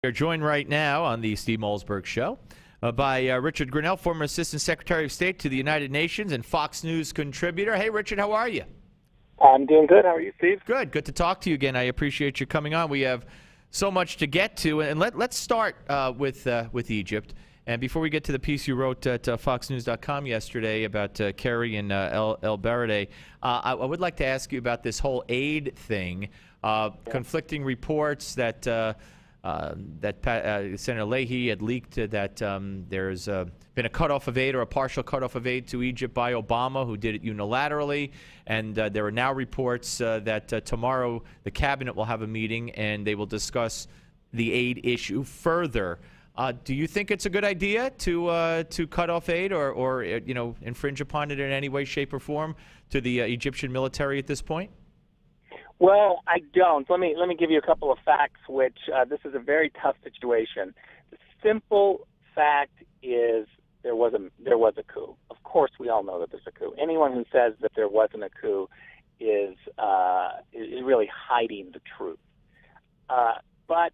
We are joined right now on the Steve Malzberg Show by Richard Grenell, former Assistant Secretary of State to the United Nations and Fox News contributor. Hey, Richard, how are you? I'm doing good. How are you, Steve? Good to talk to you again. I appreciate you coming on. We have so much to get to, and let's start with Egypt. And before we get to the piece you wrote at FoxNews.com yesterday about Kerry and El Baradei, I would like to ask you about this whole aid thing. Conflicting reports that Senator Leahy had leaked that there's been a cutoff of aid or a partial cutoff of aid to Egypt by Obama, who did it unilaterally. And there are now reports that tomorrow the cabinet will have a meeting and they will discuss the aid issue further. Do you think it's a good idea to cut off aid or infringe upon it in any way, shape, or form to the Egyptian military at this point? Well, I don't. Let me give you a couple of facts, which this is a very tough situation. The simple fact is there was a coup. Of course, we all know that there's a coup. Anyone who says that there wasn't a coup is really hiding the truth. But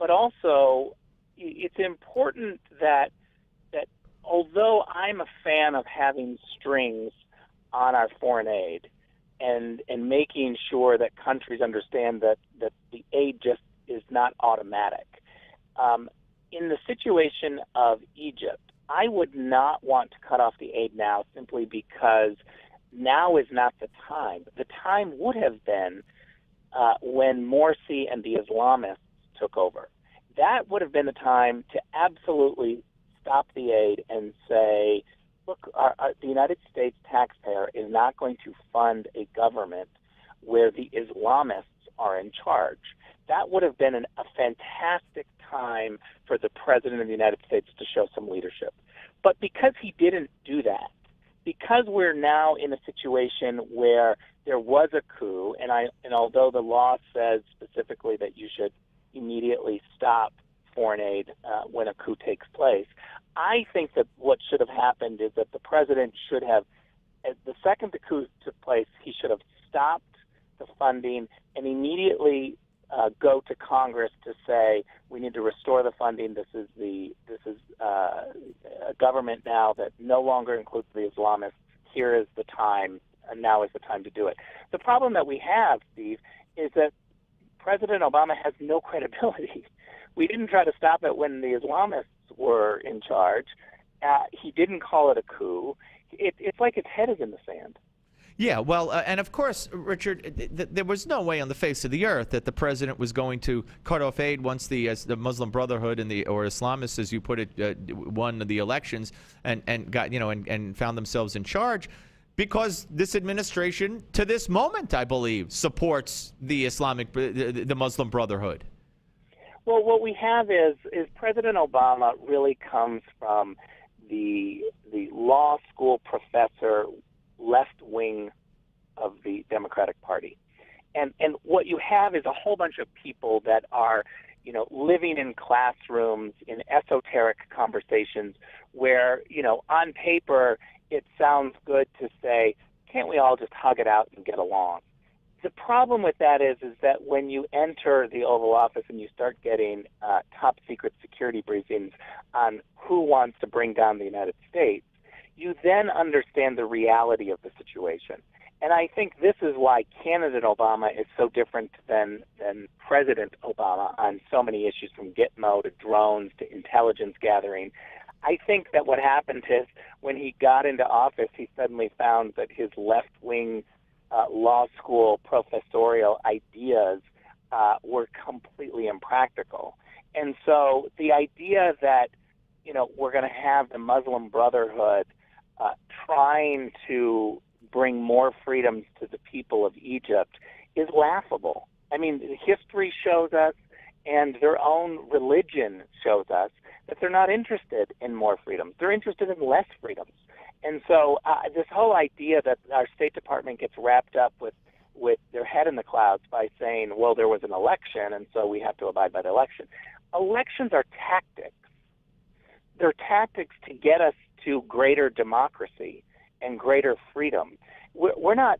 also, it's important that although I'm a fan of having strings on our foreign aid, and making sure that countries understand that the aid just is not automatic. In the situation of Egypt, I would not want to cut off the aid now simply because now is not the time. The time would have been when Morsi and the Islamists took over. That would have been the time to absolutely stop the aid and say, look, the United States taxpayer is not going to fund a government where the Islamists are in charge. That would have been a fantastic time for the President of the United States to show some leadership. But because he didn't do that, because we're now in a situation where there was a coup, and although the law says specifically that you should immediately stop foreign aid when a coup takes place, I think that what should have happened is that the president should have, the second the coup took place, he should have stopped the funding and immediately go to Congress to say we need to restore the funding. This is a government now that no longer includes the Islamists. Here is the time, and now is the time to do it. The problem that we have, Steve, is that President Obama has no credibility. We didn't try to stop it when the Islamists were in charge. He didn't call it a coup. It's like his head is in the sand. Yeah, well, and of course, Richard, there was no way on the face of the earth that the president was going to cut off aid once the Muslim Brotherhood or Islamists, as you put it, won the elections and got and found themselves in charge, because this administration, to this moment, I believe, supports the Muslim Brotherhood. Well, what we have is President Obama really comes from the law school professor left wing of the Democratic Party. And what you have is a whole bunch of people that are, living in classrooms in esoteric conversations where, on paper it sounds good to say, can't we all just hug it out and get along? The problem with that is that when you enter the Oval Office and you start getting top secret security briefings on who wants to bring down the United States, you then understand the reality of the situation. And I think this is why candidate Obama is so different than President Obama on so many issues, from Gitmo to drones to intelligence gathering. I think that what happened is when he got into office, he suddenly found that his left-wing law school professorial ideas were completely impractical. And so the idea that, we're going to have the Muslim Brotherhood trying to bring more freedoms to the people of Egypt is laughable. I mean, history shows us and their own religion shows us that they're not interested in more freedoms. They're interested in less freedoms. And so this whole idea that our State Department gets wrapped up with their head in the clouds by saying, well, there was an election, and so we have to abide by the election. Elections are tactics. They're tactics to get us to greater democracy and greater freedom. We're not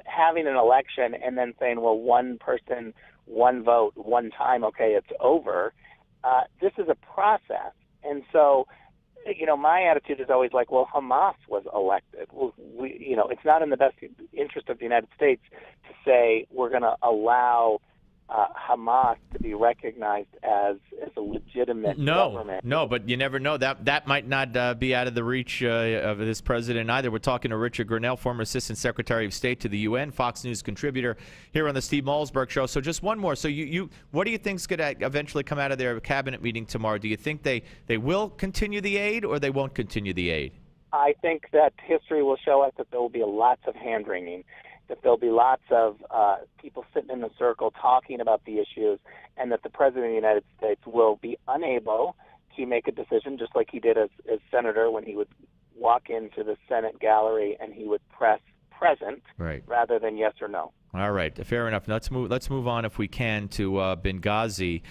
having an election and then saying, well, one person one vote, one time, okay, it's over. This is a process. And so, my attitude is always like, well, Hamas was elected. Well, it's not in the best interest of the United States to say we're going to allow Hamas to be recognized as a legitimate government. No, but you never know. That might not be out of the reach of this president either. We're talking to Richard Grenell, former Assistant Secretary of State to the UN, Fox News contributor here on the Steve Malzberg Show. So just one more. So what do you think is going to eventually come out of their cabinet meeting tomorrow? Do you think they will continue the aid or they won't continue the aid? I think that history will show us that there will be lots of hand-wringing, that there'll be lots of people sitting in a circle talking about the issues, and that the President of the United States will be unable to make a decision, just like he did as senator when he would walk into the Senate gallery and he would press present rather than yes or no. All right, fair enough. Let's move on, if we can, to Benghazi.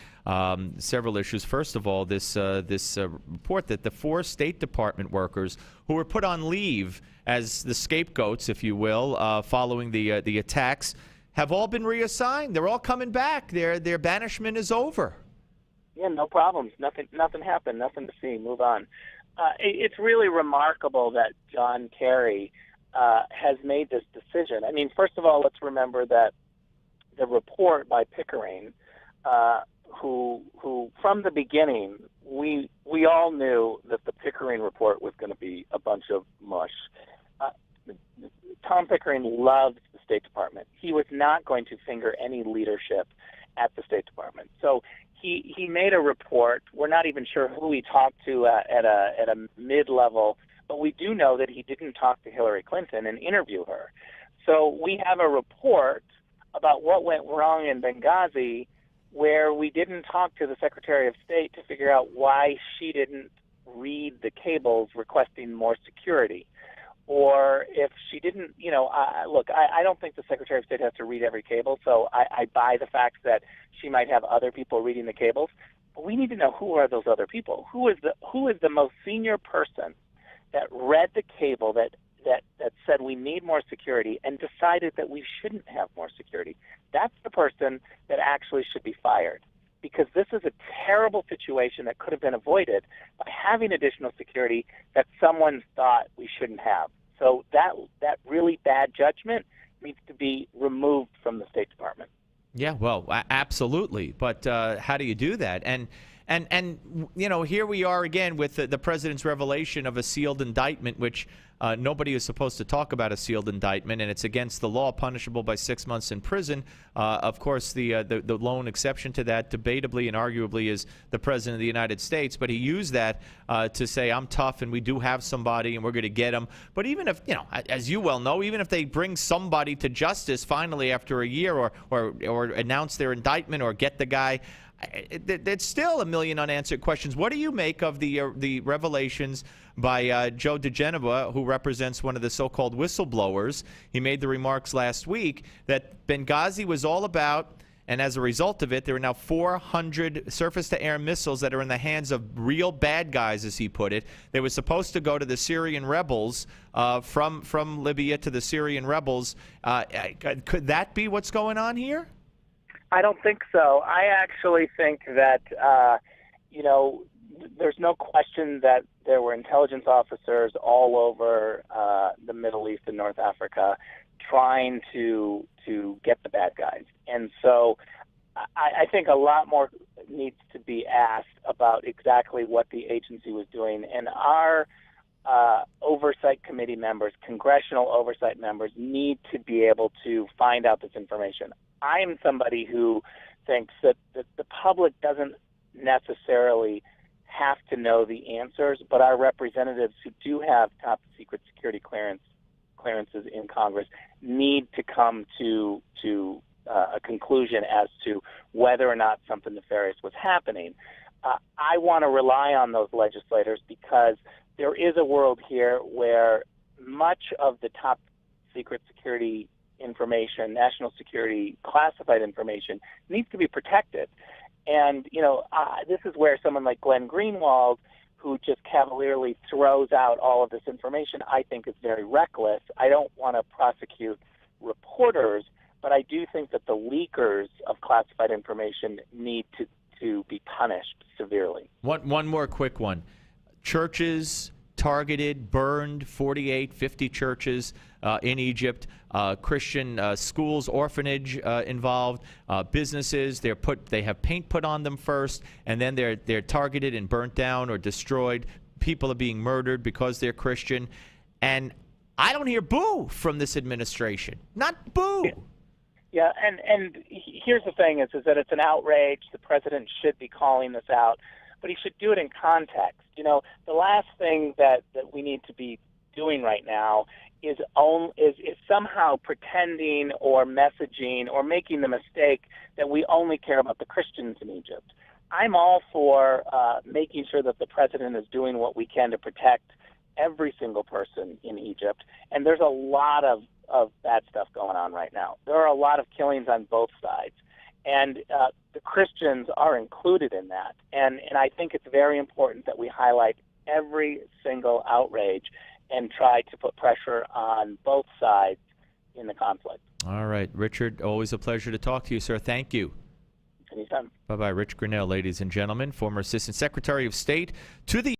Several issues. First of all, this report that the 4 State Department workers who were put on leave as the scapegoats, if you will, following the attacks, have all been reassigned. They're all coming back. Their banishment is over. Yeah, no problems. Nothing happened. Nothing to see. Move on. It's really remarkable that John Kerry has made this decision. I mean, first of all, let's remember that the report by Pickering, who from the beginning, we all knew that the Pickering report was going to be a bunch of mush. Tom Pickering loved the State Department. He was not going to finger any leadership at the State Department. So he made a report. We're not even sure who he talked to at a mid-level, but we do know that he didn't talk to Hillary Clinton and interview her. So we have a report about what went wrong in Benghazi where we didn't talk to the Secretary of State to figure out why she didn't read the cables requesting more security. Or if she didn't, look, I don't think the Secretary of State has to read every cable, so I buy the fact that she might have other people reading the cables. But we need to know who are those other people. Who is the most senior person that read the cable that said we need more security and decided that we shouldn't have more security? That's the person that actually should be fired, because this is a terrible situation that could have been avoided by having additional security that someone thought we shouldn't have. So that really bad judgment needs to be removed from the State Department. Yeah, well, absolutely. But how do you do that? And here we are again with the president's revelation of a sealed indictment, which nobody is supposed to talk about a sealed indictment, and it's against the law, punishable by 6 months in prison. Of course, the lone exception to that, debatably and arguably, is the President of the United States. But he used that to say, I'm tough and we do have somebody and we're going to get him. But even if, as you well know, even if they bring somebody to justice finally after a year or announce their indictment or get the guy, it's still a million unanswered questions. What do you make of the revelations by Joe DeGenova, who represents one of the so-called whistleblowers? He made the remarks last week that Benghazi was all about, and as a result of it, there are now 400 surface-to-air missiles that are in the hands of real bad guys, as he put it. They were supposed to go to the Syrian rebels, from Libya to the Syrian rebels. Could that be what's going on here? I don't think so. I actually think that, there's no question that there were intelligence officers all over the Middle East and North Africa trying to get the bad guys. And so I think a lot more needs to be asked about exactly what the agency was doing. And our oversight committee members, congressional oversight members, need to be able to find out this information. I am somebody who thinks that the public doesn't necessarily have to know the answers, but our representatives who do have top secret security clearances in Congress need to come to a conclusion as to whether or not something nefarious was happening. I want to rely on those legislators because there is a world here where much of the top secret security information, national security classified information, needs to be protected. And, this is where someone like Glenn Greenwald, who just cavalierly throws out all of this information, I think is very reckless. I don't want to prosecute reporters, But I do think that the leakers of classified information need to be punished severely. One more quick one. Churches targeted, burned, 48, 50 churches in Egypt, Christian schools, orphanage involved, businesses. They have paint put on them first, and then they're targeted and burnt down or destroyed. People are being murdered because they're Christian, and I don't hear boo from this administration. Not boo. Yeah, and here's the thing is that it's an outrage. The president should be calling this out, but he should do it in context. You know, the last thing that we need to be doing right now is somehow pretending or messaging or making the mistake that we only care about the Christians in Egypt. I'm all for making sure that the president is doing what we can to protect every single person in Egypt, and there's a lot of bad stuff going on right now. There are a lot of killings on both sides, and the Christians are included in that. And I think it's very important that we highlight every single outrage and try to put pressure on both sides in the conflict. All right, Richard, always a pleasure to talk to you, sir. Thank you. Anytime. Bye-bye. Rich Grenell, ladies and gentlemen, former Assistant Secretary of State to the